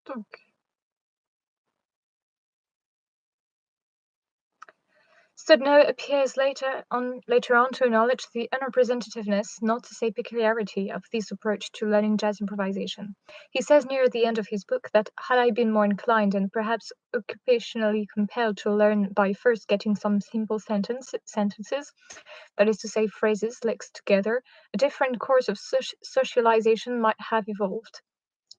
Donc, Stedno appears later on to acknowledge the unrepresentativeness, not to say peculiarity, of this approach to learning jazz improvisation. He says near the end of his book that had I been more inclined and perhaps occupationally compelled to learn by first getting some simple sentences, that is to say, phrases linked together, a different course of socialization might have evolved.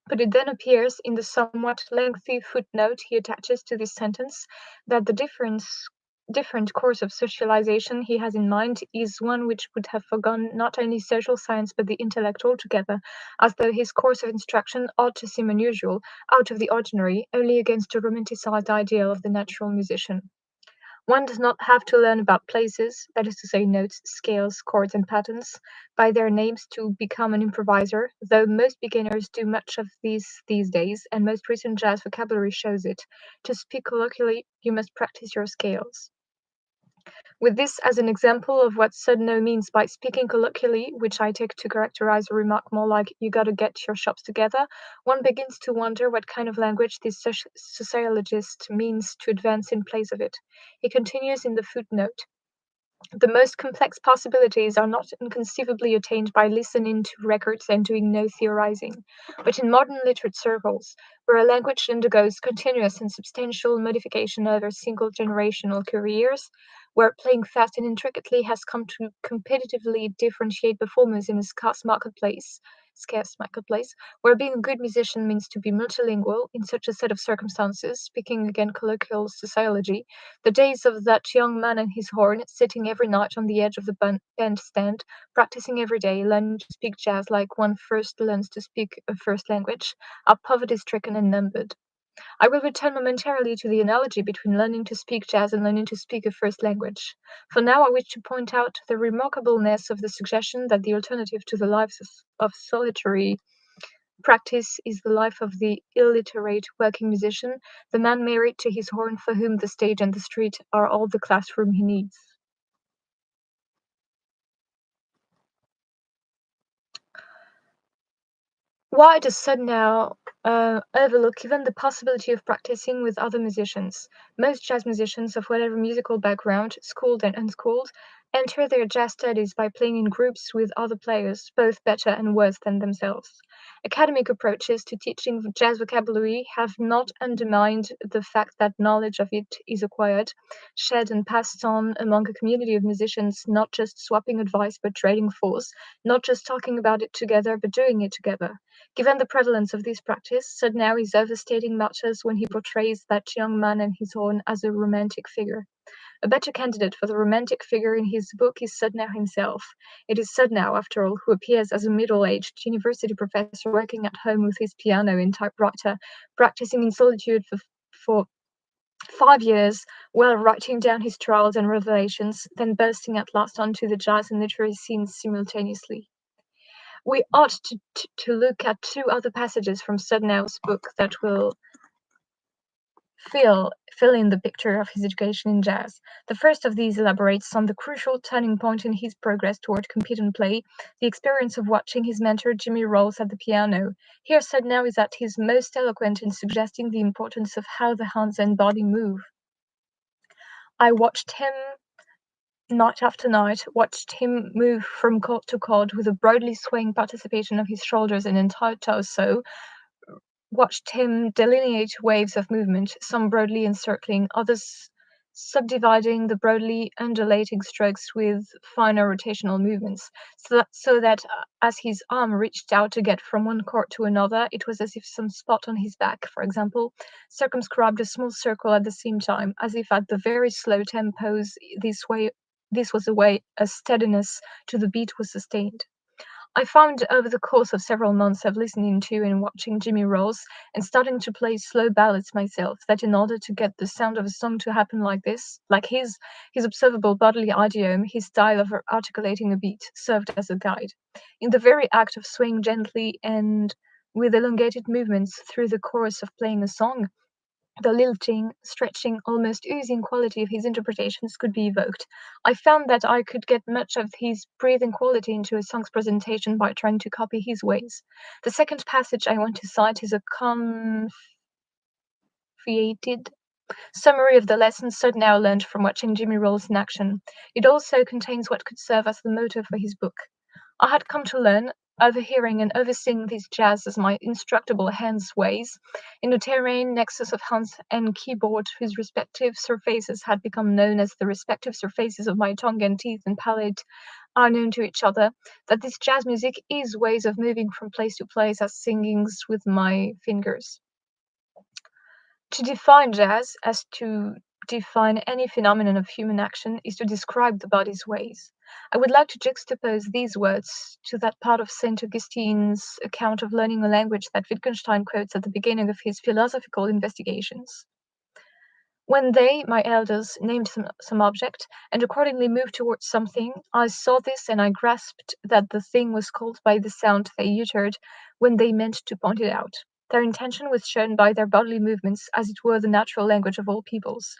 But it then appears in the somewhat lengthy footnote he attaches to this sentence that the different course of socialization he has in mind is one which would have forgone not only social science but the intellect altogether, as though his course of instruction ought to seem unusual, out of the ordinary, only against a romanticized ideal of the natural musician. One does not have to learn about places, that is to say notes, scales, chords, and patterns, by their names to become an improviser, though most beginners do much of these days, and most recent jazz vocabulary shows it. To speak colloquially, you must practice your scales. With this as an example of what Sudno means by speaking colloquially, which I take to characterize a remark more like you gotta get your shops together, one begins to wonder what kind of language this sociologist means to advance in place of it. He continues in the footnote. The most complex possibilities are not inconceivably attained by listening to records and doing no theorizing, but in modern literate circles, where a language undergoes continuous and substantial modification over single generational careers, where playing fast and intricately has come to competitively differentiate performers in a scarce marketplace, where being a good musician means to be multilingual in such a set of circumstances, speaking again colloquial sociology, the days of that young man and his horn, sitting every night on the edge of the bandstand, practicing every day, learning to speak jazz like one first learns to speak a first language, are poverty-stricken and numbered. I will return momentarily to the analogy between learning to speak jazz and learning to speak a first language. For now, I wish to point out the remarkableness of the suggestion that the alternative to the lives of solitary practice is the life of the illiterate working musician, the man married to his horn for whom the stage and the street are all the classroom he needs. Why does Sudnow overlook even the possibility of practicing with other musicians? Most jazz musicians of whatever musical background, schooled and unschooled, enter their jazz studies by playing in groups with other players, both better and worse than themselves. Academic approaches to teaching jazz vocabulary have not undermined the fact that knowledge of it is acquired, shared, and passed on among a community of musicians, not just swapping advice but trading force, not just talking about it together but doing it together. Given the prevalence of this practice, Sudnow is overstating matters when he portrays that young man and his horn as a romantic figure. A better candidate for the romantic figure in his book is Sudnow himself. It is Sudnow, after all, who appears as a middle-aged university professor working at home with his piano and typewriter, practicing in solitude for 5 years while writing down his trials and revelations, then bursting at last onto the jazz and literary scenes simultaneously. We ought to look at two other passages from Sudnow's book that will fill in the picture of his education in jazz. The first of these elaborates on the crucial turning point in his progress toward competent play, the experience of watching his mentor Jimmy Rolls at the piano. Here Sudnow is at his most eloquent in suggesting the importance of how the hands and body move. I watched him night after night, watched him move from chord to chord with a broadly swaying participation of his shoulders and entire torso, watched him delineate waves of movement, some broadly encircling, others subdividing the broadly undulating strokes with finer rotational movements, so that as his arm reached out to get from one chord to another, it was as if some spot on his back, for example, circumscribed a small circle at the same time, as if at the very slow tempos this was the way a steadiness to the beat was sustained. I found over the course of several months of listening to and watching Jimmy Rolls and starting to play slow ballads myself, that in order to get the sound of a song to happen like this, like his observable bodily idiom, his style of articulating a beat, served as a guide. In the very act of swaying gently and with elongated movements through the chorus of playing a song, the lilting, stretching, almost oozing quality of his interpretations could be evoked. I found that I could get much of his breathing quality into a song's presentation by trying to copy his ways. The second passage I want to cite is a created. Summary of the lessons Sudnow learned from watching Jimmy Rolls in action. It also contains what could serve as the motto for his book. I had come to learn, overhearing and overseeing these jazz as my instructable hands ways, in a terrain nexus of hands and keyboard whose respective surfaces had become known as the respective surfaces of my tongue and teeth and palate are known to each other, that this jazz music is ways of moving from place to place as singings with my fingers. To define jazz, as to define any phenomenon of human action, is to describe the body's ways. I would like to juxtapose these words to that part of St. Augustine's account of learning a language that Wittgenstein quotes at the beginning of his philosophical investigations. When they, my elders, named some object, and accordingly moved towards something, I saw this and I grasped that the thing was called by the sound they uttered when they meant to point it out. Their intention was shown by their bodily movements, as it were the natural language of all peoples.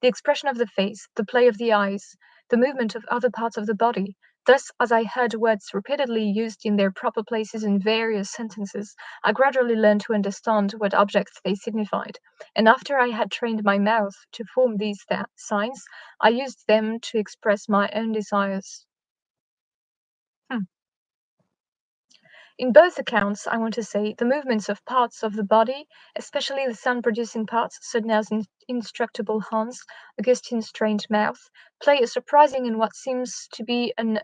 The expression of the face, the play of the eyes, the movement of other parts of the body. Thus, as I heard words repeatedly used in their proper places in various sentences, I gradually learned to understand what objects they signified, and after I had trained my mouth to form these signs, I used them to express my own desires. In both accounts, I want to say, the movements of parts of the body, especially the sound-producing parts, Sudnow's indestructible hands, Augustine's trained mouth, play a surprising and what seems to be an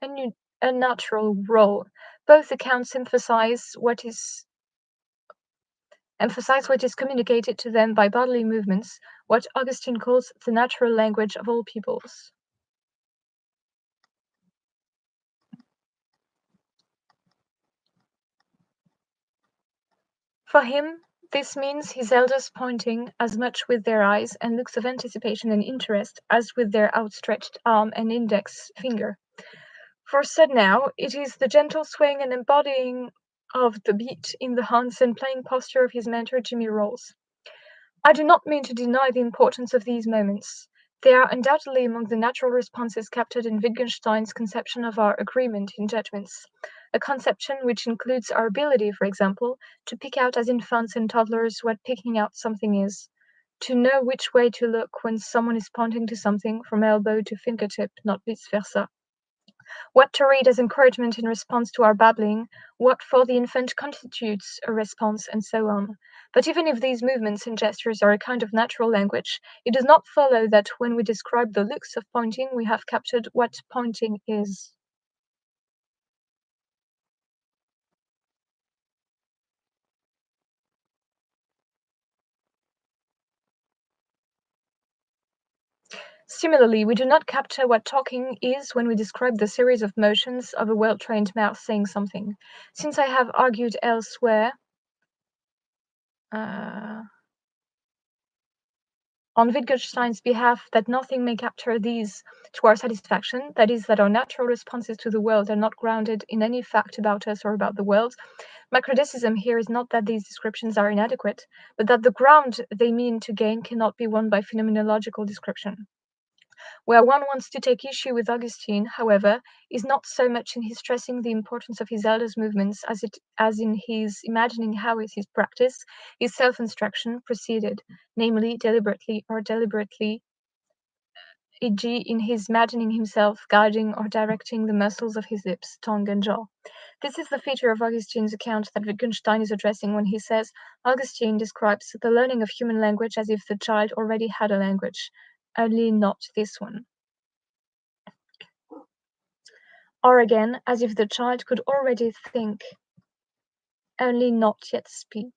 unnatural role. Both accounts emphasize what is communicated to them by bodily movements, what Augustine calls the natural language of all peoples. For him, this means his elders pointing as much with their eyes and looks of anticipation and interest as with their outstretched arm and index finger. For Sudnow, it is the gentle swing and embodying of the beat in the hands and playing posture of his mentor Jimmy Rolls. I do not mean to deny the importance of these moments. They are undoubtedly among the natural responses captured in Wittgenstein's conception of our agreement in judgments, a conception which includes our ability, for example, to pick out as infants and toddlers what picking out something is, to know which way to look when someone is pointing to something from elbow to fingertip, not vice versa. What to read as encouragement in response to our babbling, what for the infant constitutes a response, and so on. But even if these movements and gestures are a kind of natural language, it does not follow that when we describe the looks of pointing, we have captured what pointing is. Similarly, we do not capture what talking is when we describe the series of motions of a well-trained mouth saying something. Since I have argued elsewhere, on Wittgenstein's behalf that nothing may capture these to our satisfaction, that is, that our natural responses to the world are not grounded in any fact about us or about the world. My criticism here is not that these descriptions are inadequate, but that the ground they mean to gain cannot be won by phenomenological description. Where one wants to take issue with Augustine, however, is not so much in his stressing the importance of his elders' movements as in his imagining how his practice, his self-instruction, proceeded, namely deliberately, e.g., in his imagining himself guiding or directing the muscles of his lips, tongue, and jaw. This is the feature of Augustine's account that Wittgenstein is addressing when he says Augustine describes the learning of human language as if the child already had a language, only not this one. Or again, as if the child could already think, only not yet speak.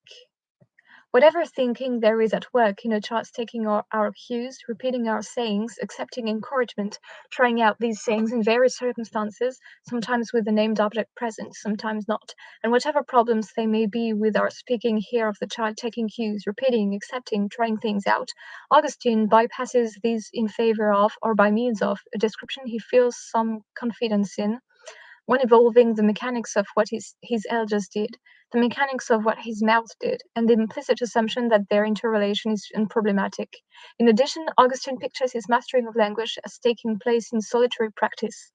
Whatever thinking there is at work in a child's taking our cues, repeating our sayings, accepting encouragement, trying out these sayings in various circumstances, sometimes with the named object present, sometimes not, and whatever problems they may be with our speaking here of the child taking cues, repeating, accepting, trying things out, Augustine bypasses these in favor of, or by means of, a description he feels some confidence in, one involving the mechanics of what his elders did, the mechanics of what his mouth did, and the implicit assumption that their interrelation is unproblematic. In addition, Augustine pictures his mastering of language as taking place in solitary practice.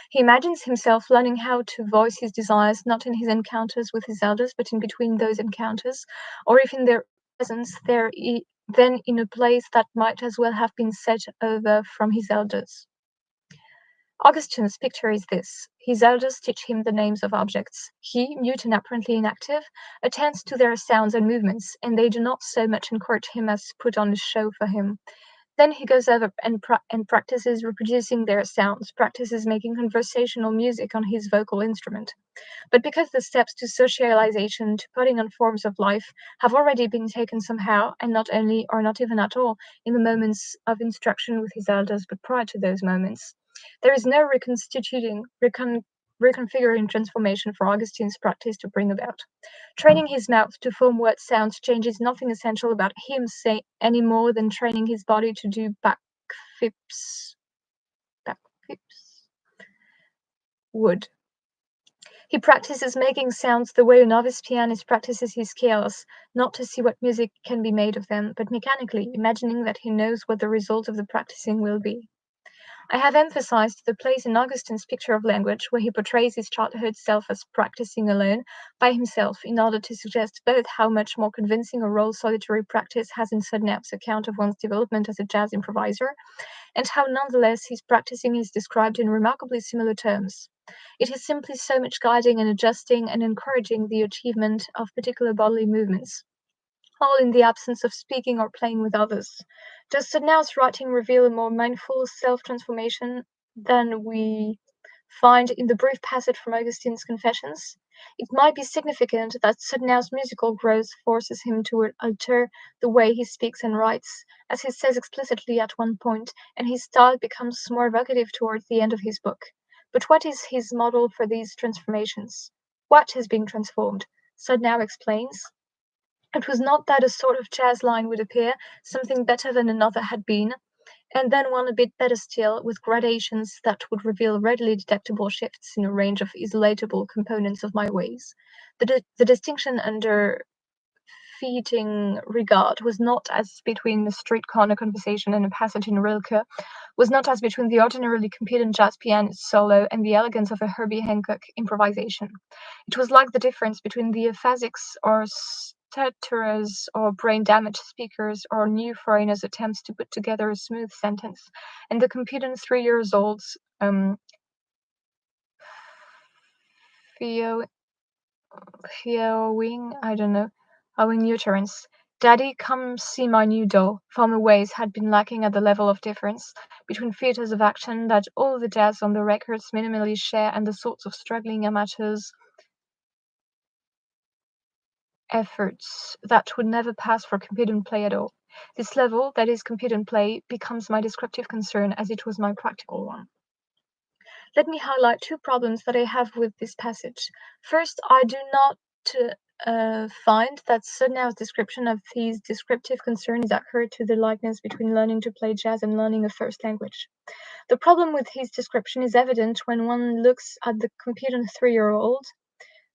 He imagines himself learning how to voice his desires not in his encounters with his elders, but in between those encounters, or if in their presence there than in a place that might as well have been set over from his elders. Augustine's picture is this: his elders teach him the names of objects. He, mute and apparently inactive, attends to their sounds and movements, and they do not so much encourage him as put on a show for him. Then he goes over and practices reproducing their sounds, practices making conversational music on his vocal instrument. But because the steps to socialization, to putting on forms of life, have already been taken somehow, and not only or not even at all in the moments of instruction with his elders, but prior to those moments, there is no reconfiguring transformation for Augustine's practice to bring about. Training his mouth to form word sounds changes nothing essential about him any more than training his body to do backflips would. He practices making sounds the way a novice pianist practices his scales, not to see what music can be made of them, but mechanically, imagining that he knows what the result of the practicing will be. I have emphasized the place in Augustine's picture of language where he portrays his childhood self as practicing alone, by himself, in order to suggest both how much more convincing a role solitary practice has in Sudnapp's account of one's development as a jazz improviser, and how nonetheless his practicing is described in remarkably similar terms. It is simply so much guiding and adjusting and encouraging the achievement of particular bodily movements, all in the absence of speaking or playing with others. Does Sudnow's writing reveal a more mindful self-transformation than we find in the brief passage from Augustine's Confessions? It might be significant that Sudnow's musical growth forces him to alter the way he speaks and writes, as he says explicitly at one point, and his style becomes more evocative towards the end of his book. But what is his model for these transformations? What has been transformed? Sudnow explains. It was not that a sort of jazz line would appear, something better than another had been, and then one a bit better still, with gradations that would reveal readily detectable shifts in a range of isolatable components of my ways. The distinction under fleeting regard was not as between a street corner conversation and a passage in Rilke, was not as between the ordinarily competent jazz pianist solo and the elegance of a Herbie Hancock improvisation. It was like the difference between the aphasics or stutterers or brain-damaged speakers or new foreigners' attempts to put together a smooth sentence, and the competent 3-year-old's owing utterance. Daddy, come see my new doll. Former ways had been lacking at the level of difference between theatres of action that all the jazz on the records minimally share and the sorts of struggling amateurs' efforts that would never pass for competent play at all. This level, that is competent play, becomes my descriptive concern as it was my practical one. Let me highlight two problems that I have with this passage. First, I do not find that Sudnow's description of his descriptive concern is accurate to the likeness between learning to play jazz and learning a first language. The problem with his description is evident when one looks at the competent 3-year-old,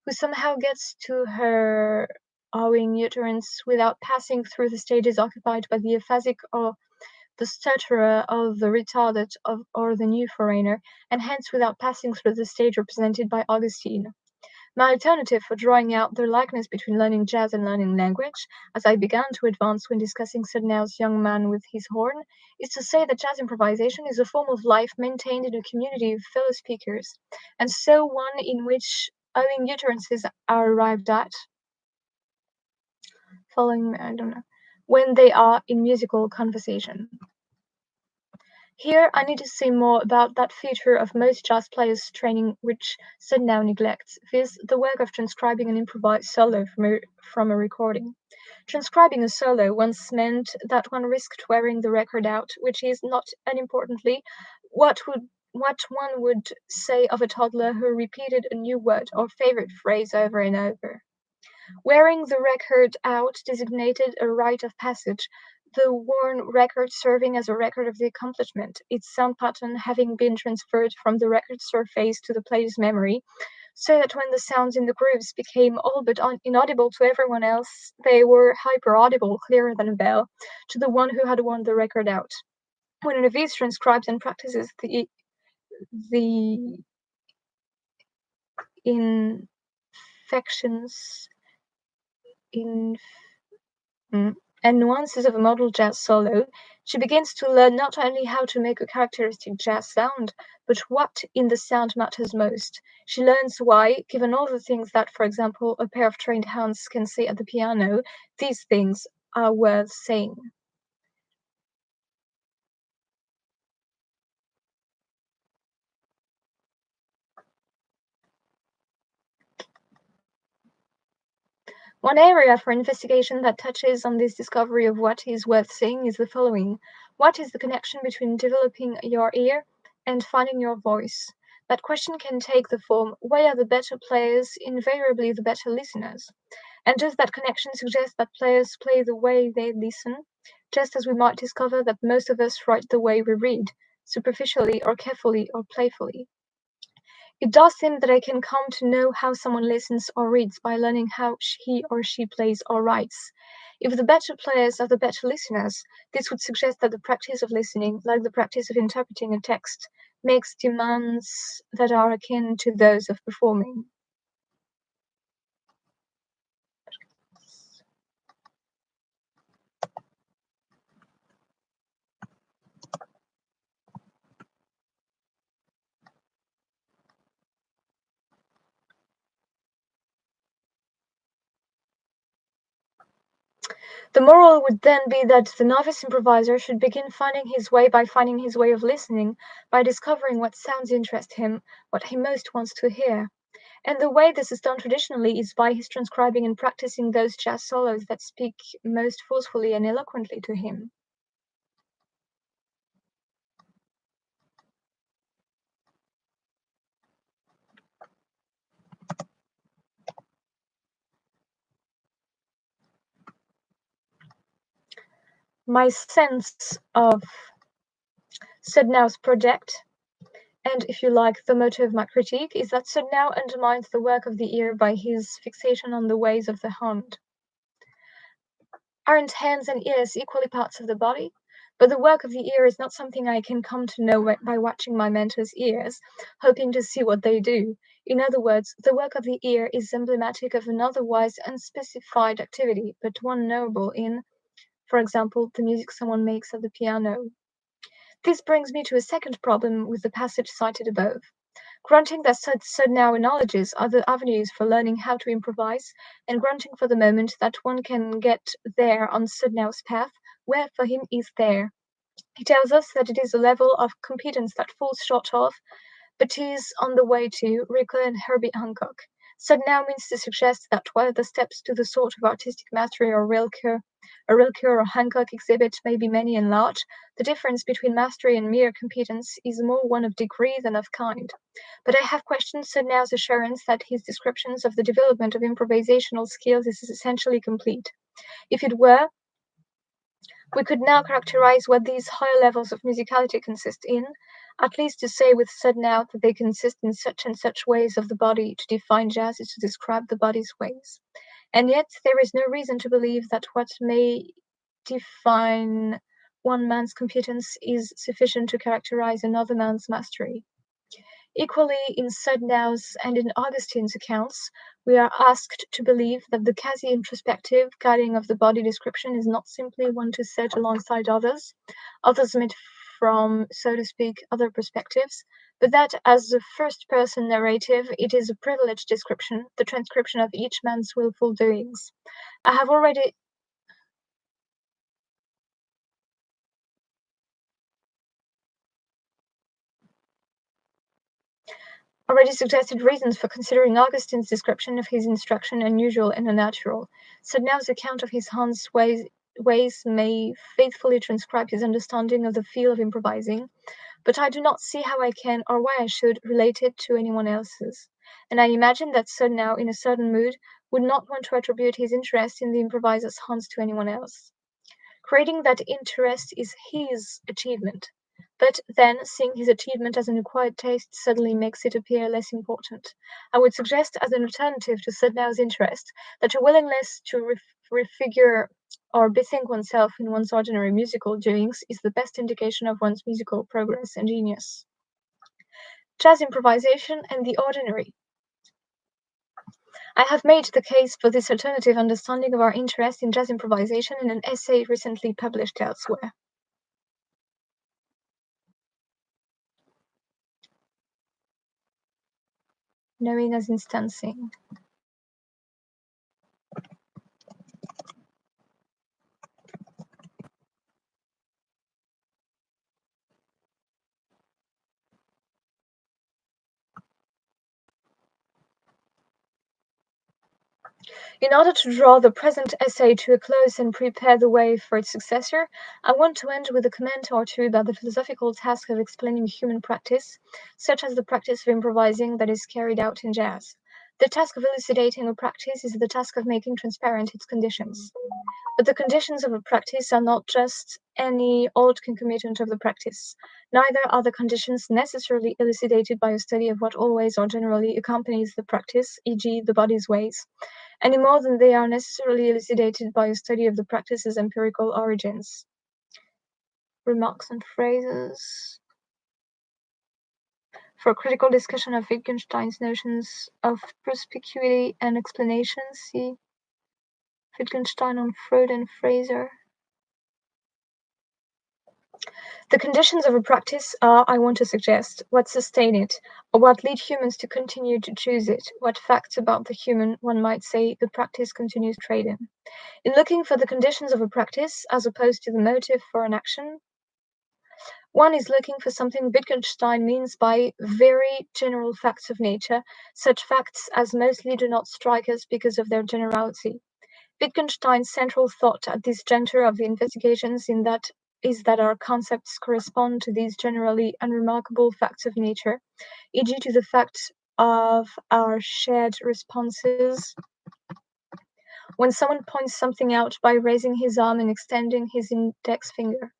who somehow gets to her owing utterance without passing through the stages occupied by the aphasic or the stutterer of the retarded or the new foreigner, and hence without passing through the stage represented by Augustine. My alternative for drawing out the likeness between learning jazz and learning language, as I began to advance when discussing Sudnow's Young Man with His Horn, is to say that jazz improvisation is a form of life maintained in a community of fellow speakers, and so one in which owing utterances are arrived at, when they are in musical conversation. Here, I need to say more about that feature of most jazz players' training which Sudnow neglects, viz., the work of transcribing an improvised solo from a recording. Transcribing a solo once meant that one risked wearing the record out, which is, not unimportantly, what one would say of a toddler who repeated a new word or favorite phrase over and over. Wearing the record out designated a rite of passage, the worn record serving as a record of the accomplishment, its sound pattern having been transferred from the record surface to the player's memory, so that when the sounds in the grooves became all but inaudible to everyone else, they were hyper-audible, clearer than a bell, to the one who had worn the record out. When a novice transcribes and practices the infections and nuances of a model jazz solo, she begins to learn not only how to make a characteristic jazz sound, but what in the sound matters most. She learns why, given all the things that, for example, a pair of trained hands can say at the piano, these things are worth saying. One area for investigation that touches on this discovery of what is worth saying is the following. What is the connection between developing your ear and finding your voice? That question can take the form, why are the better players invariably the better listeners? And does that connection suggest that players play the way they listen? Just as we might discover that most of us write the way we read, superficially or carefully or playfully. It does seem that I can come to know how someone listens or reads by learning how he or she plays or writes. If the better players are the better listeners, this would suggest that the practice of listening, like the practice of interpreting a text, makes demands that are akin to those of performing. The moral would then be that the novice improviser should begin finding his way by finding his way of listening, by discovering what sounds interest him, what he most wants to hear. And the way this is done traditionally is by his transcribing and practicing those jazz solos that speak most forcefully and eloquently to him. My sense of Sudnow's project, and if you like, the motive of my critique, is that Sudnow undermines the work of the ear by his fixation on the ways of the hand. Aren't hands and ears equally parts of the body? But the work of the ear is not something I can come to know by watching my mentor's ears, hoping to see what they do. In other words, the work of the ear is emblematic of an otherwise unspecified activity, but one knowable in, for example, the music someone makes at the piano. This brings me to a second problem with the passage cited above. Granting that Sudnow acknowledges other avenues for learning how to improvise, and granting for the moment that one can get there on Sudnow's path, where for him is there? He tells us that it is a level of competence that falls short of, but is on the way to, Ricoeur and Herbie Hancock. Sudnow means to suggest that while the steps to the sort of artistic mastery Rilke or Hancock exhibit may be many and large, the difference between mastery and mere competence is more one of degree than of kind. But I have questioned Sudnow's assurance that his descriptions of the development of improvisational skills is essentially complete. If it were, we could now characterize what these higher levels of musicality consist in, at least to say with Sudnow that they consist in such and such ways of the body. To define jazz is to describe the body's ways. And yet there is no reason to believe that what may define one man's competence is sufficient to characterize another man's mastery. Equally, in Sudnow's and in Augustine's accounts, we are asked to believe that the quasi-introspective guiding of the body description is not simply one to set alongside others made from, so to speak, other perspectives, but that as a first-person narrative, it is a privileged description, the transcription of each man's willful doings. I have already suggested reasons for considering Augustine's description of his instruction unusual and unnatural. Sudnow's account of his Hans' ways may faithfully transcribe his understanding of the feel of improvising, but I do not see how I can, or why I should, relate it to anyone else's. And I imagine that Sudnow, in a certain mood, would not want to attribute his interest in the improviser's Hans to anyone else. Creating that interest is his achievement. But then, seeing his achievement as an acquired taste suddenly makes it appear less important. I would suggest, as an alternative to Sudnow's interest, that a willingness to refigure or bethink oneself in one's ordinary musical doings is the best indication of one's musical progress and genius. Jazz improvisation and the ordinary. I have made the case for this alternative understanding of our interest in jazz improvisation in an essay recently published elsewhere. Knowing as instancing. In order to draw the present essay to a close and prepare the way for its successor, I want to end with a comment or two about the philosophical task of explaining human practice, such as the practice of improvising that is carried out in jazz. The task of elucidating a practice is the task of making transparent its conditions. But the conditions of a practice are not just any old concomitant of the practice. Neither are the conditions necessarily elucidated by a study of what always or generally accompanies the practice, e.g., the body's ways, any more than they are necessarily elucidated by a study of the practice's empirical origins. Remarks and phrases. For a critical discussion of Wittgenstein's notions of perspicuity and explanation, see Wittgenstein on Freud and Fraser. The conditions of a practice are, I want to suggest, what sustain it, or what lead humans to continue to choose it, what facts about the human, one might say, the practice continues to trade in. In looking for the conditions of a practice, as opposed to the motive for an action, one is looking for something Wittgenstein means by very general facts of nature, such facts as mostly do not strike us because of their generality. Wittgenstein's central thought at this juncture of the investigations is that our concepts correspond to these generally unremarkable facts of nature, e.g. to the fact of our shared responses. When someone points something out by raising his arm and extending his index finger.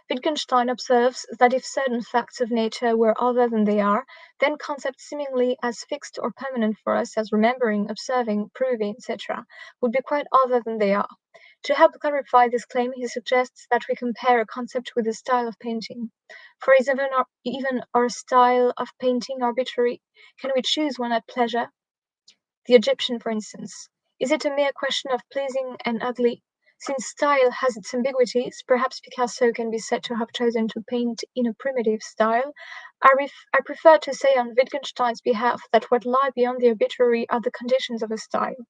Wittgenstein observes that if certain facts of nature were other than they are, then concepts seemingly as fixed or permanent for us as remembering, observing, proving, etc., would be quite other than they are. To help clarify this claim, he suggests that we compare a concept with a style of painting. For is even our style of painting arbitrary? Can we choose one at pleasure? The Egyptian, for instance. Is it a mere question of pleasing and ugly? Since style has its ambiguities, perhaps Picasso can be said to have chosen to paint in a primitive style. I prefer to say on Wittgenstein's behalf that what lie beyond the arbitrary are the conditions of a style.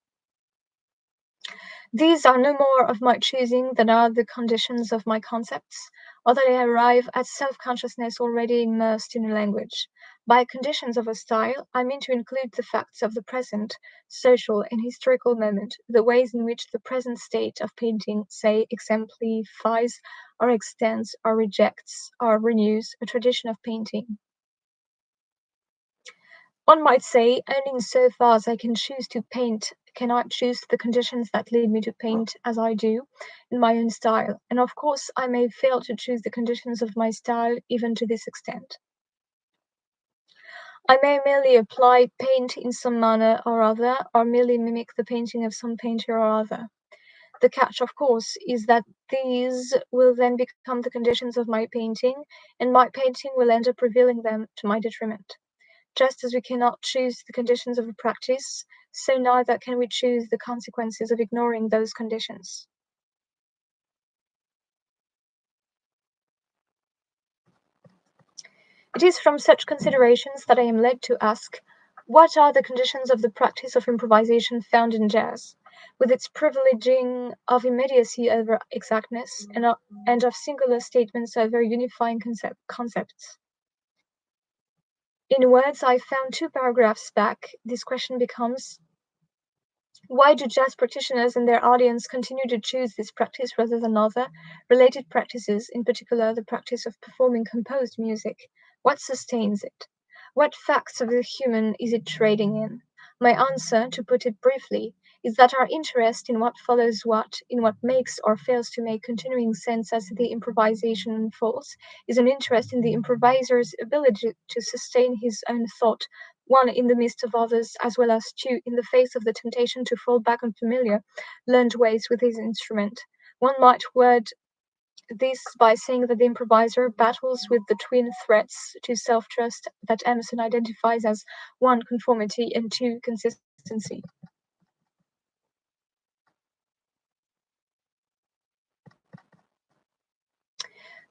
These are no more of my choosing than are the conditions of my concepts, or that I arrive at self-consciousness already immersed in a language. By conditions of a style, I mean to include the facts of the present, social and historical moment, the ways in which the present state of painting, say, exemplifies or extends or rejects or renews a tradition of painting. One might say, only in so far as I can choose to paint can I choose the conditions that lead me to paint as I do, in my own style, and of course I may fail to choose the conditions of my style even to this extent. I may merely apply paint in some manner or other, or merely mimic the painting of some painter or other. The catch, of course, is that these will then become the conditions of my painting, and my painting will end up revealing them to my detriment. Just as we cannot choose the conditions of a practice, so neither can we choose the consequences of ignoring those conditions. It is from such considerations that I am led to ask, what are the conditions of the practice of improvisation found in jazz, with its privileging of immediacy over exactness and of singular statements over unifying concepts? In words I found 2 paragraphs back, this question becomes, why do jazz practitioners and their audience continue to choose this practice rather than other related practices, in particular the practice of performing composed music? What sustains it? What facts of the human is it trading in? My answer, to put it briefly, is that our interest in what follows what, in what makes or fails to make continuing sense as the improvisation unfolds, is an interest in the improviser's ability to sustain his own thought, one in the midst of others, as well as two in the face of the temptation to fall back on familiar, learned ways with his instrument. One might word this by saying that the improviser battles with the twin threats to self-trust that Emerson identifies as one, conformity, and two, consistency.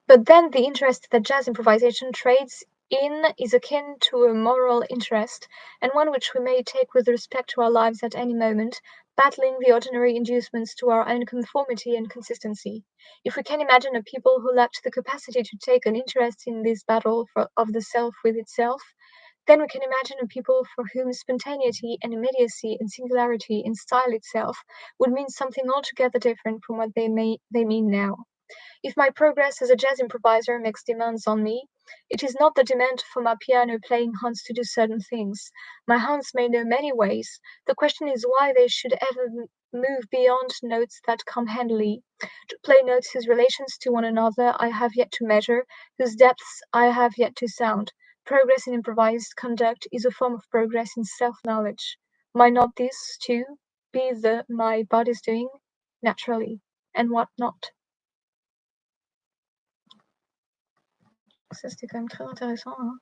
But then the interest that jazz improvisation trades in is akin to a moral interest, and one which we may take with respect to our lives at any moment, battling the ordinary inducements to our own conformity and consistency. If we can imagine a people who lacked the capacity to take an interest in this battle of the self with itself, then we can imagine a people for whom spontaneity and immediacy and singularity in style itself would mean something altogether different from what they mean now. If my progress as a jazz improviser makes demands on me, it is not the demand for my piano playing hands to do certain things. My hands may know many ways. The question is why they should ever move beyond notes that come handily, to play notes whose relations to one another I have yet to measure, whose depths I have yet to sound. Progress in improvised conduct is a form of progress in self-knowledge. Might not this, too, be the my body's doing, naturally, and what not? Ça, c'était quand même très intéressant, hein.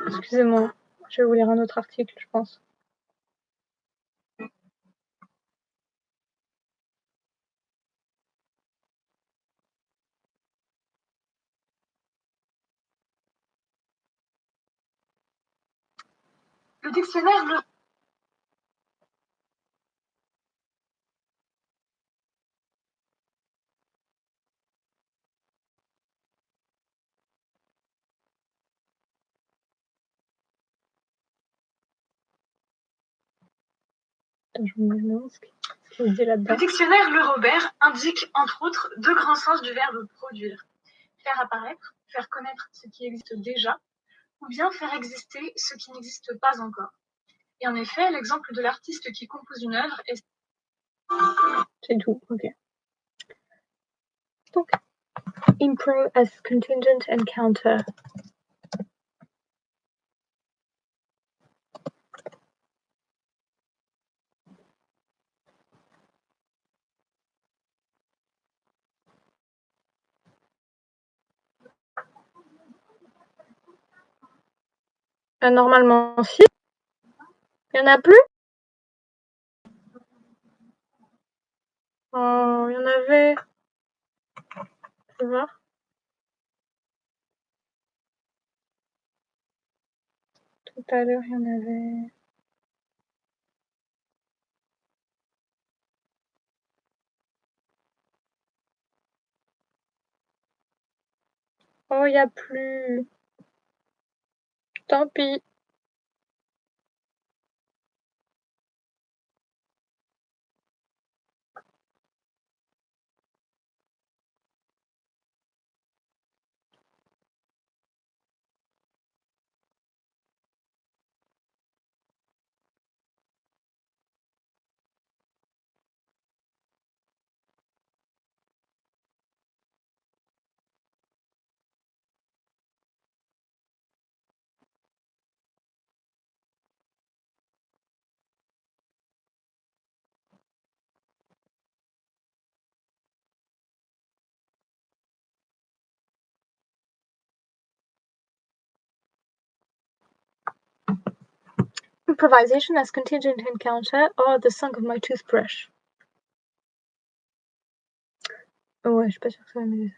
Excusez-moi, je vais vous lire un autre article, je pense. Le dictionnaire le... Je me demande ce qu'il dit là-dedans. Le dictionnaire Le Robert indique entre autres deux grands sens du verbe produire. Faire apparaître, faire connaître ce qui existe déjà, ou bien faire exister ce qui n'existe pas encore. Et en effet, l'exemple de l'artiste qui compose une œuvre est... C'est tout, ok. Donc, impro as contingent encounter. Normalement, si. Il y en a plus? Il y en avait. Je vais voir. Tout à l'heure, il y en avait. Oh, il n'y a plus. Tant pis. Improvisation as contingent encounter or the song of my toothbrush. Ouais, je suis pas sûre que ça va m'aider.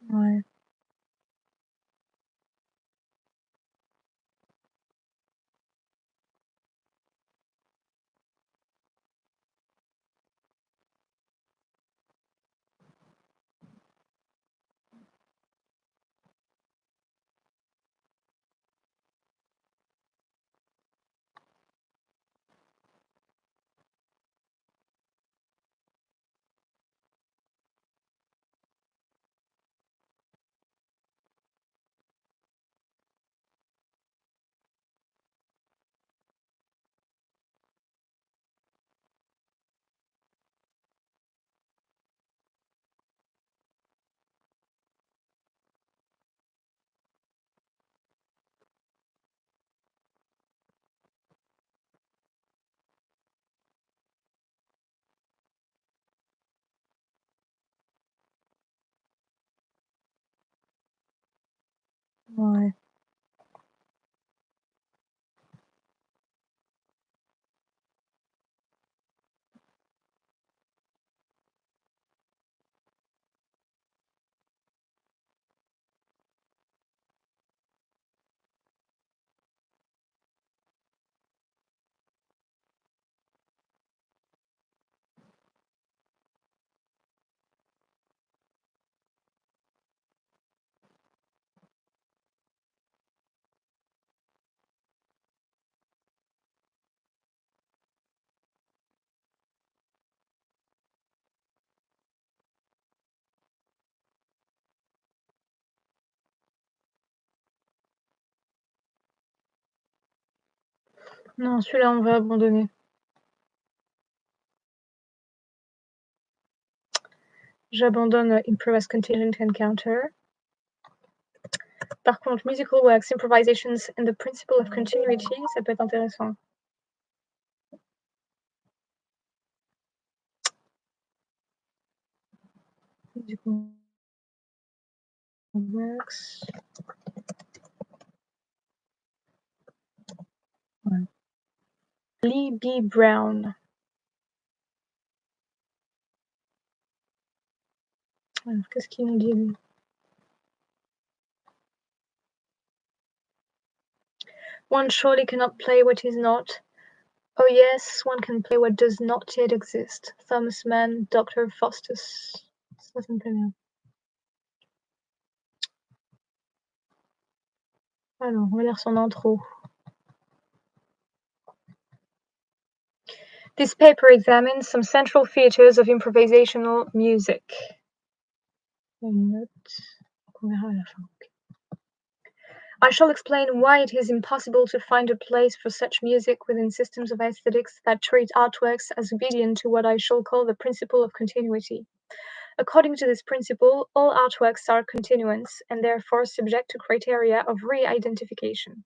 Ouais. Ouais. Non, celui-là, on va abandonner. J'abandonne Improve as Contingent Encounter. Par contre, Musical Works, Improvisations and the Principle of Continuity, ça peut être intéressant. Musical Works. Ouais. Lee B. Brown. Alors, qu'est-ce qu'il nous dit, lui? One surely cannot play what is not. Oh yes, one can play what does not yet exist. Thomas Mann, Dr. Faustus. Ça me plaît bien. Alors, on va lire son intro. This paper examines some central features of improvisational music. Une note qu'on verra à la fin. I shall explain why it is impossible to find a place for such music within systems of aesthetics that treat artworks as obedient to what I shall call the principle of continuity. According to this principle, all artworks are continuants and therefore subject to criteria of re-identification.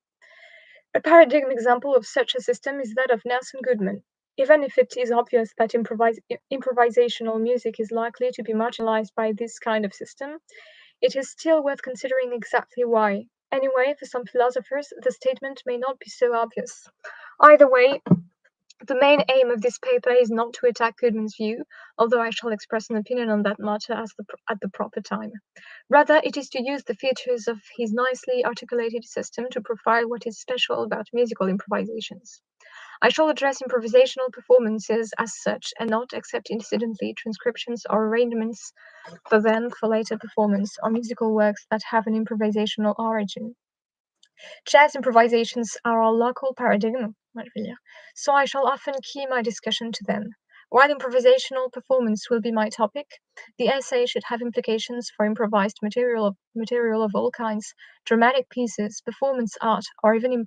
A paradigm example of such a system is that of Nelson Goodman. Even if it is obvious that improvisational music is likely to be marginalized by this kind of system, it is still worth considering exactly why. Anyway, for some philosophers, the statement may not be so obvious. Either way, the main aim of this paper is not to attack Goodman's view, although I shall express an opinion on that matter at the proper time. Rather, it is to use the features of his nicely articulated system to profile what is special about musical improvisations. I shall address improvisational performances as such, and not, except incidentally, transcriptions or arrangements for them for later performance, or musical works that have an improvisational origin. Jazz improvisations are a local paradigm, so I shall often key my discussion to them. While improvisational performance will be my topic, the essay should have implications for improvised material of all kinds, dramatic pieces, performance art, or even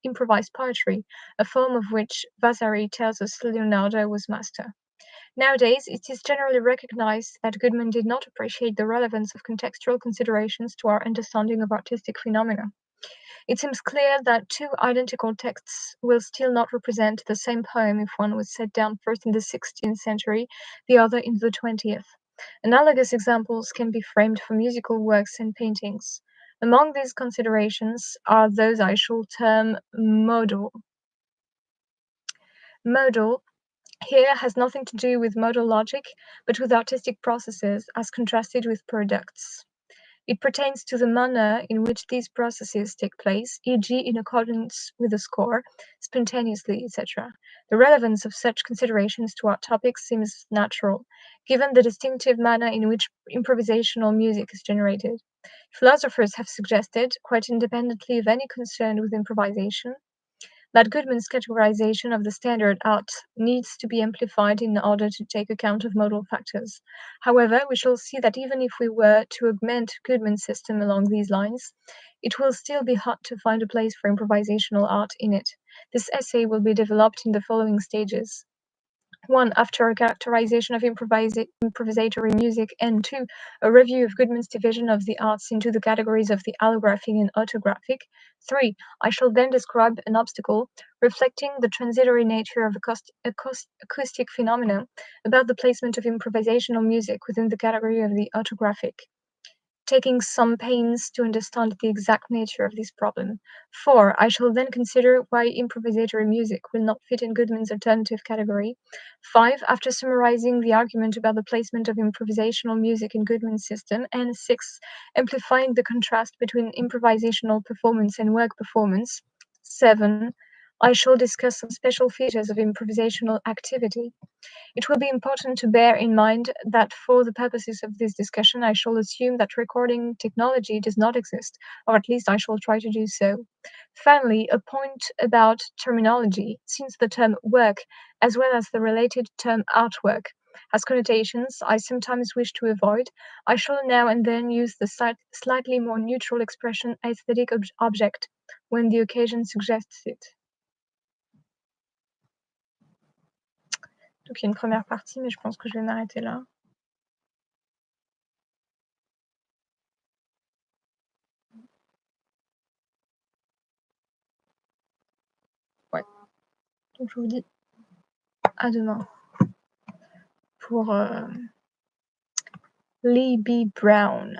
improvised poetry, a form of which Vasari tells us Leonardo was master. Nowadays, it is generally recognized that Goodman did not appreciate the relevance of contextual considerations to our understanding of artistic phenomena. It seems clear that two identical texts will still not represent the same poem if one was set down first in the 16th century, the other in the 20th. Analogous examples can be framed for musical works and paintings. Among these considerations are those I shall term modal. Modal here has nothing to do with modal logic, but with artistic processes as contrasted with products. It pertains to the manner in which these processes take place, e.g., in accordance with the score, spontaneously, etc. The relevance of such considerations to our topic seems natural, given the distinctive manner in which improvisational music is generated. Philosophers have suggested, quite independently of any concern with improvisation, that Goodman's categorization of the standard art needs to be amplified in order to take account of modal factors. However, we shall see that even if we were to augment Goodman's system along these lines, it will still be hard to find a place for improvisational art in it. This essay will be developed in the following stages. 1. After a characterization of improvisatory music, and 2. A review of Goodman's division of the arts into the categories of the allographic and autographic. 3. I shall then describe an obstacle reflecting the transitory nature of acoustic phenomena about the placement of improvisational music within the category of the autographic, taking some pains to understand the exact nature of this problem. 4. I shall then consider why improvisatory music will not fit in Goodman's alternative category. 5. After summarizing the argument about the placement of improvisational music in Goodman's system. And 6. Amplifying the contrast between improvisational performance and work performance. 7. I shall discuss some special features of improvisational activity. It will be important to bear in mind that for the purposes of this discussion, I shall assume that recording technology does not exist, or at least I shall try to do so. Finally, a point about terminology. Since the term work, as well as the related term artwork, has connotations I sometimes wish to avoid, I shall now and then use the slightly more neutral expression aesthetic object when the occasion suggests it. surtout qu'il y a une première partie, mais je pense que je vais m'arrêter là. Ouais, donc je vous dis à demain pour, Lee B. Brown.